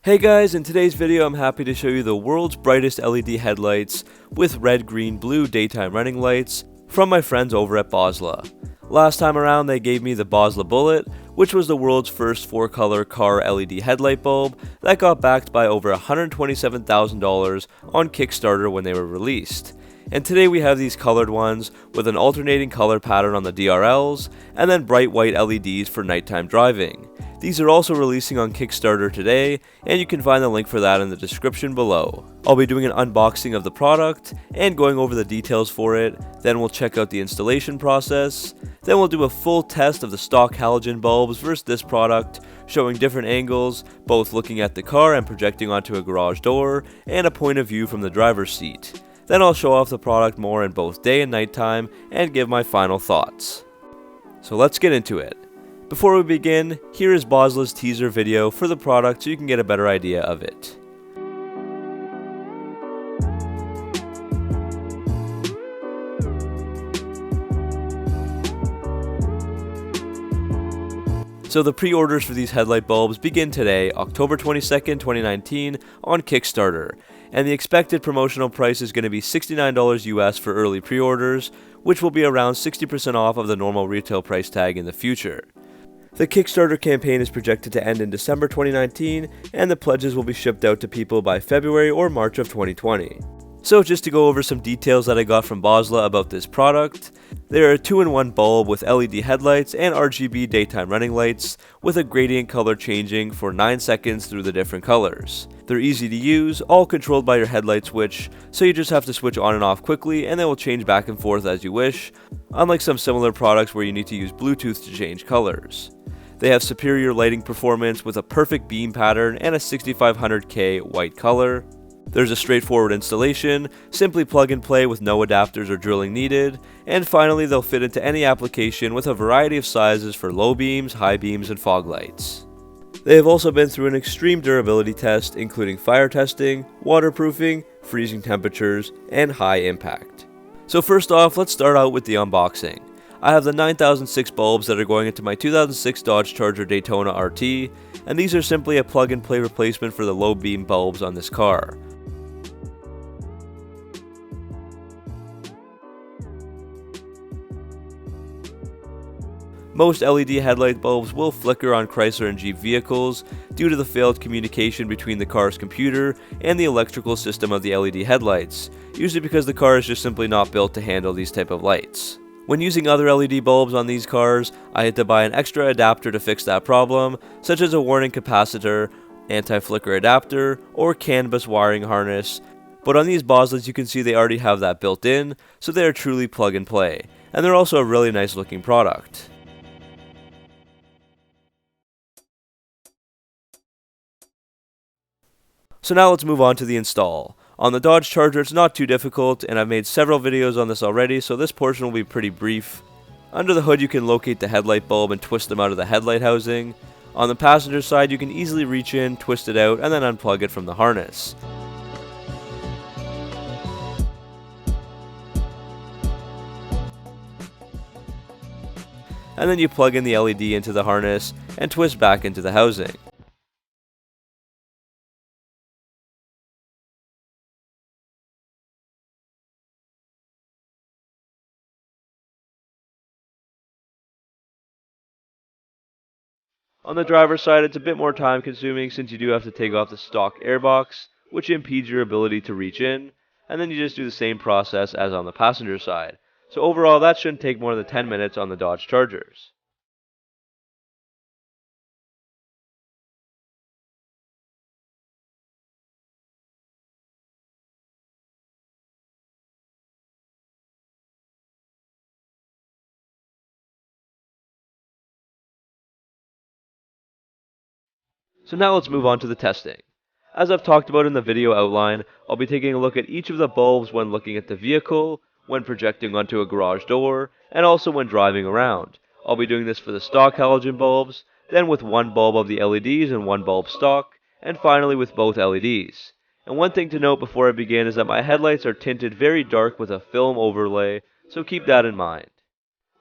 Hey guys, in today's video I'm happy to show you the world's brightest LED headlights with red, green, blue daytime running lights from my friends over at Boslla. Last time around they gave me the Boslla Bullet, which was the world's first 4-color car LED headlight bulb that got backed by over $127,000 on Kickstarter when they were released. And today we have these colored ones with an alternating color pattern on the DRLs and then bright white LEDs for nighttime driving. These are also releasing on Kickstarter today, and you can find the link for that in the description below. I'll be doing an unboxing of the product and going over the details for it, then we'll check out the installation process, then we'll do a full test of the stock halogen bulbs versus this product, showing different angles, both looking at the car and projecting onto a garage door, and a point of view from the driver's seat. Then I'll show off the product more in both day and nighttime and give my final thoughts. So let's get into it. Before we begin, here is Boslla's teaser video for the product so you can get a better idea of it. So the pre-orders for these headlight bulbs begin today, October 22nd, 2019 on Kickstarter, and the expected promotional price is going to be $69 US for early pre-orders, which will be around 60% off of the normal retail price tag in the future. The Kickstarter campaign is projected to end in December 2019, and the pledges will be shipped out to people by February or March of 2020. So just to go over some details that I got from Boslla about this product, they are a 2-in-1 bulb with LED headlights and RGB daytime running lights with a gradient color changing for 9 seconds through the different colors. They're easy to use, all controlled by your headlight switch, so you just have to switch on and off quickly and they will change back and forth as you wish, unlike some similar products where you need to use Bluetooth to change colors. They have superior lighting performance with a perfect beam pattern and a 6500K white color. There's a straightforward installation, simply plug and play with no adapters or drilling needed, and finally they'll fit into any application with a variety of sizes for low beams, high beams, and fog lights. They have also been through an extreme durability test including fire testing, waterproofing, freezing temperatures, and high impact. So first off, let's start out with the unboxing. I have the 9006 bulbs that are going into my 2006 Dodge Charger Daytona RT, and these are simply a plug-and-play replacement for the low beam bulbs on this car. Most LED headlight bulbs will flicker on Chrysler and Jeep vehicles due to the failed communication between the car's computer and the electrical system of the LED headlights, usually because the car is just simply not built to handle these type of lights. When using other LED bulbs on these cars, I had to buy an extra adapter to fix that problem, such as a warning capacitor, anti-flicker adapter, or CAN bus wiring harness, but on these Bosslas you can see they already have that built in, so they are truly plug and play, and they're also a really nice looking product. So now let's move on to the install. On the Dodge Charger it's not too difficult, and I've made several videos on this already, so this portion will be pretty brief. Under the hood you can locate the headlight bulb and twist them out of the headlight housing. On the passenger side you can easily reach in, twist it out, and then unplug it from the harness. And then you plug in the LED into the harness and twist back into the housing. On the driver's side, it's a bit more time consuming since you do have to take off the stock airbox, which impedes your ability to reach in, and then you just do the same process as on the passenger side. So overall, that shouldn't take more than 10 minutes on the Dodge Chargers. So now let's move on to the testing. As I've talked about in the video outline, I'll be taking a look at each of the bulbs when looking at the vehicle, when projecting onto a garage door, and also when driving around. I'll be doing this for the stock halogen bulbs, then with one bulb of the LEDs and one bulb stock, and finally with both LEDs. And one thing to note before I begin is that my headlights are tinted very dark with a film overlay, so keep that in mind.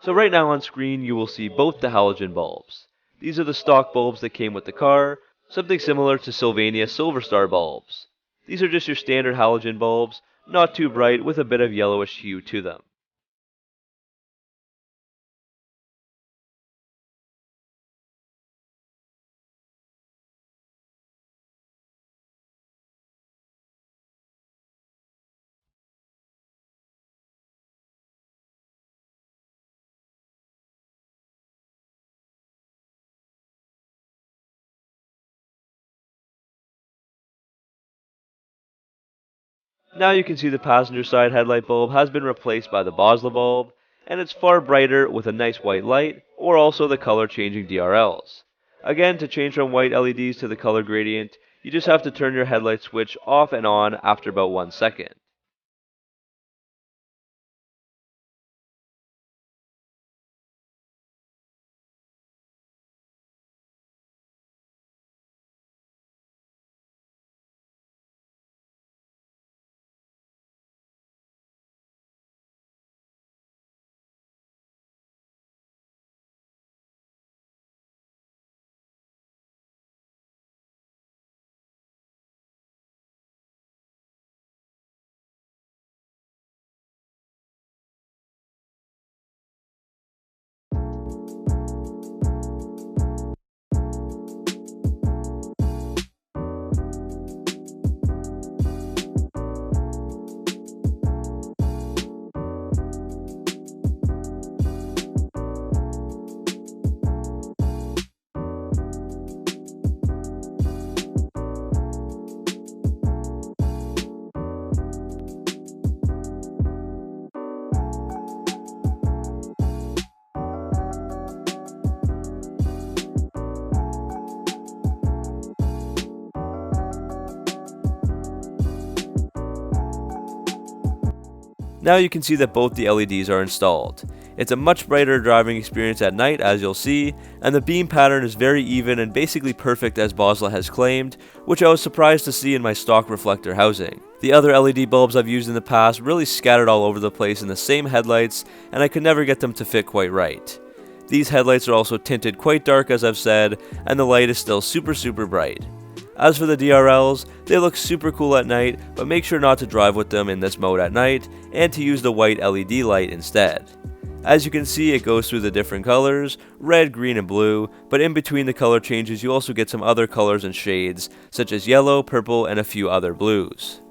So right now on screen you will see both the halogen bulbs. These are the stock bulbs that came with the car, something similar to Sylvania Silver Star bulbs. These are just your standard halogen bulbs, not too bright with a bit of yellowish hue to them. Now you can see the passenger side headlight bulb has been replaced by the Boslla bulb, and it's far brighter with a nice white light, or also the color changing DRLs. Again, to change from white LEDs to the color gradient, you just have to turn your headlight switch off and on after about 1 second. Now you can see that both the LEDs are installed. It's a much brighter driving experience at night, as you'll see, and the beam pattern is very even and basically perfect as Boslla has claimed, which I was surprised to see in my stock reflector housing. The other LED bulbs I've used in the past really scattered all over the place in the same headlights, and I could never get them to fit quite right. These headlights are also tinted quite dark, as I've said, and the light is still super bright. As for the DRLs, they look super cool at night, but make sure not to drive with them in this mode at night, and to use the white LED light instead. As you can see, it goes through the different colors, red, green, and blue, but in between the color changes you also get some other colors and shades, such as yellow, purple, and a few other blues.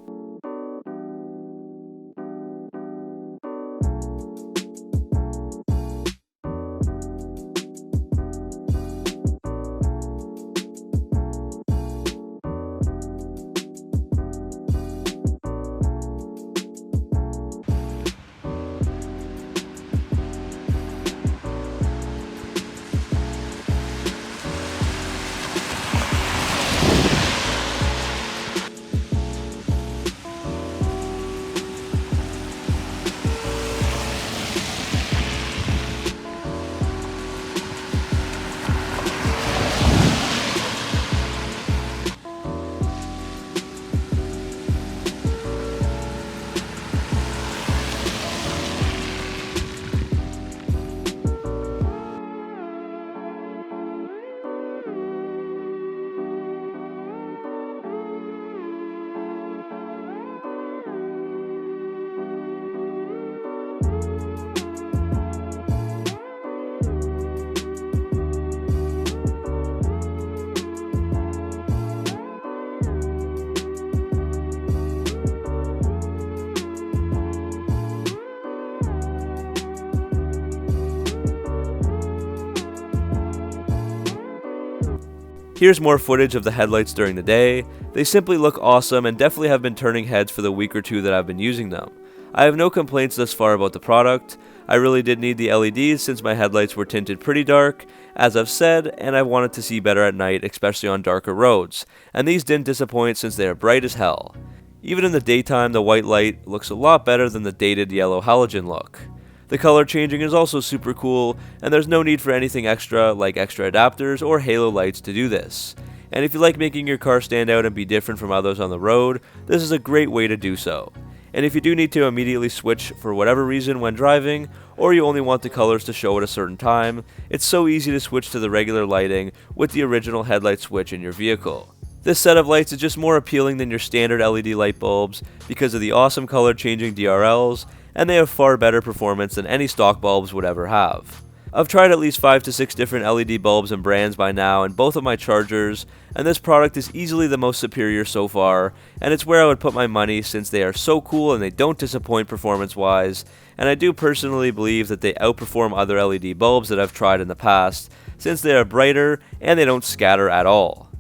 Here's more footage of the headlights during the day. They simply look awesome and definitely have been turning heads for the week or two that I've been using them. I have no complaints thus far about the product. I really did need the LEDs since my headlights were tinted pretty dark, as I've said, and I wanted to see better at night, especially on darker roads, and these didn't disappoint since they are bright as hell. Even in the daytime, the white light looks a lot better than the dated yellow halogen look. The color changing is also super cool, and there's no need for anything extra like extra adapters or halo lights to do this. And if you like making your car stand out and be different from others on the road, this is a great way to do so. And if you do need to immediately switch for whatever reason when driving, or you only want the colors to show at a certain time, it's so easy to switch to the regular lighting with the original headlight switch in your vehicle. This set of lights is just more appealing than your standard LED light bulbs because of the awesome color changing DRLs, and they have far better performance than any stock bulbs would ever have. I've tried at least 5 to 6 different LED bulbs and brands by now in both of my chargers, and this product is easily the most superior so far, and it's where I would put my money since they are so cool and they don't disappoint performance wise, and I do personally believe that they outperform other LED bulbs that I've tried in the past, since they are brighter and they don't scatter at all.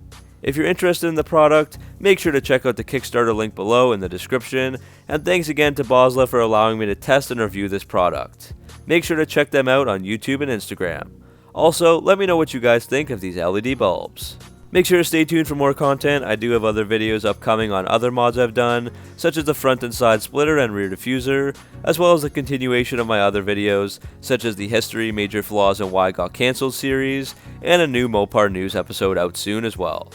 If you're interested in the product, make sure to check out the Kickstarter link below in the description, and thanks again to Boslla for allowing me to test and review this product. Make sure to check them out on YouTube and Instagram. Also, let me know what you guys think of these LED bulbs. Make sure to stay tuned for more content. I do have other videos upcoming on other mods I've done, such as the front and side splitter and rear diffuser, as well as the continuation of my other videos, such as the History, Major Flaws, and Why I Got Cancelled series, and a new Mopar News episode out soon as well.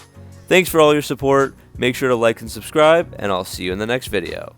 Thanks for all your support, make sure to like and subscribe, and I'll see you in the next video.